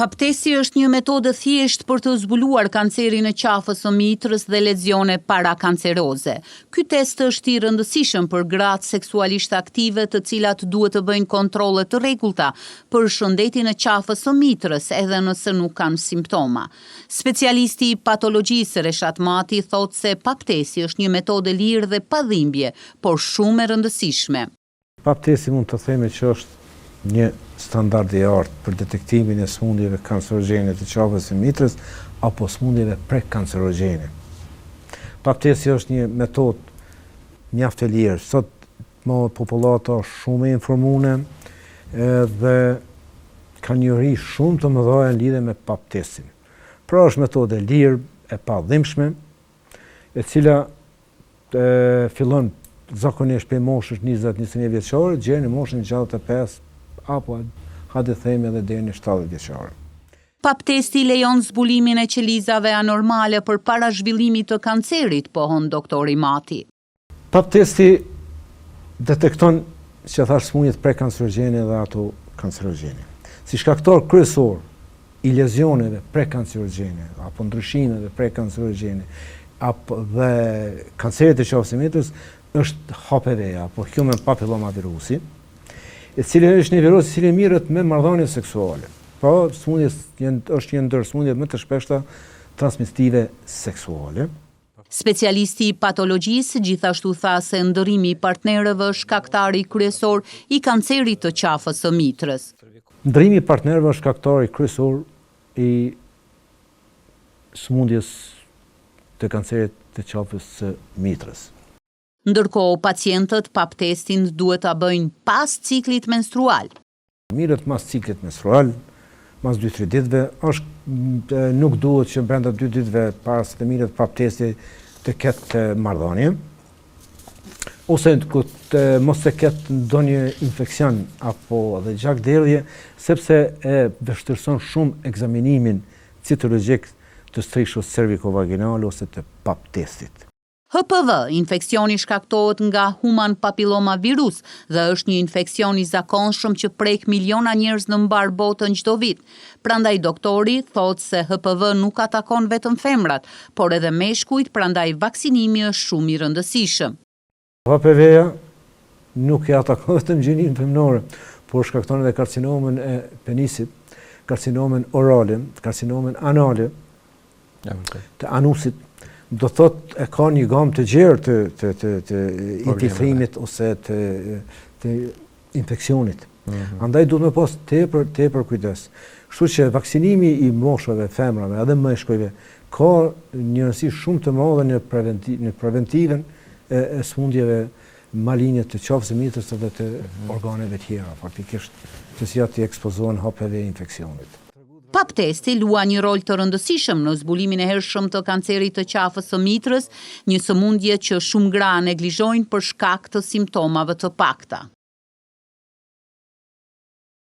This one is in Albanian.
Pap testi është një metodë thjesht për të zbuluar kancerin e qafës së mitrës dhe lezione parakanceroze. Ky test është i rëndësishëm për gratë seksualisht aktive të cilat duhet të bëjnë kontrolle të rregullta për shëndetin e qafës së mitrës edhe nëse nuk kanë simptoma. Specialisti i patologjisë Reshat Mati thotë se pap testi është një metodë lirë dhe pa dhimbje, por shumë e rëndësishme. Pap testi mund të themi që është një standard i artë për detektimin e smundjeve kancerogjene të qafës së mitrës apo smundjeve prekancerogjene. Pap testi është një metodë mjaft e lirë. Sot popullata është shumë e informuar dhe ka njohuri shumë të mëdha në lidhje me pap testin. Pra është metodë e lirë, e padhimbshme, e cila fillon zakonisht për moshës 20-21 vjeçare, deri në moshën 65 apo hajde themi edhe deri në 70 vjeçare. Pap testi lejon zbulimin e qelizave anormale për para zhvillimit të kancerit, pohon doktori Mati. Pap testi detekton, që thash, smundjet prekancerogjene dhe ato kancerogjene. Si shkaktar kryesor i lezioneve prekancerogjene apo ndryshimeve prekancerogjene apo dhe kancerit të qafës së mitrës është HPV apo Human Papilloma Virusi, i cili është një virus i cili mirret me marrëdhënie seksuale. Po smundja është një ndër smundjet më të shpeshta transmissive seksuale. Specialisti i patologjisë gjithashtu tha se ndërrimi i partnerëve është shkaktari kryesor i kancerit të qafës së mitrës. Ndërrimi i partnerëve është shkaktari kryesor i smundjes të kancerit të qafës së mitrës. Ndërkohë, pacientët pap testin duhet ta bëjnë pas ciklit menstrual. Mirët pas ciklit menstrual, mas 2-3 ditëve, nuk duhet që brenda 2 ditëve para se të mirët pap testi të ketë marrëdhënie, ose mos të ketë ndonjë infeksion apo edhe gjakderdhje, sepse e vështirëson shumë ekzaminimin citologjik të strishës cervico-vaginale ose të pap testit. HPV, infeksioni shkaktohet nga human papilloma virus dhe është një infeksion i zakonshëm që prek miliona njerëz në mbar botën çdo vit. Prandaj doktori thotë se HPV nuk atakon vetëm femrat, por edhe meshkujt, prandaj vaksinimi është shumë i rëndësishëm. HPV-ja nuk e atakon vetëm gjinin femnore, por shkakton edhe karcinomën e penisit, karcinomën orale, karcinomën anale, të anusit. Do thot e ka një gamë të gjerë të infiltrimit ose të infeksionit. Andaj duhet me pas tepër kujdes. Kështu që vaksinimi i moshave, femrave edhe meshkujve ka një rëndësi shumë të madhe në preventiven e smundjeve maligne të qafës së mitrës dhe të organeve tjera, faktikisht të cilat i ekspozohen HPV infeksionit. Pap testi luan një rol të rëndësishëm në zbulimin e hershëm të kancerit të qafës së mitrës, një sëmundje që shumë gra neglizhojnë për shkak të simptomave të pakta.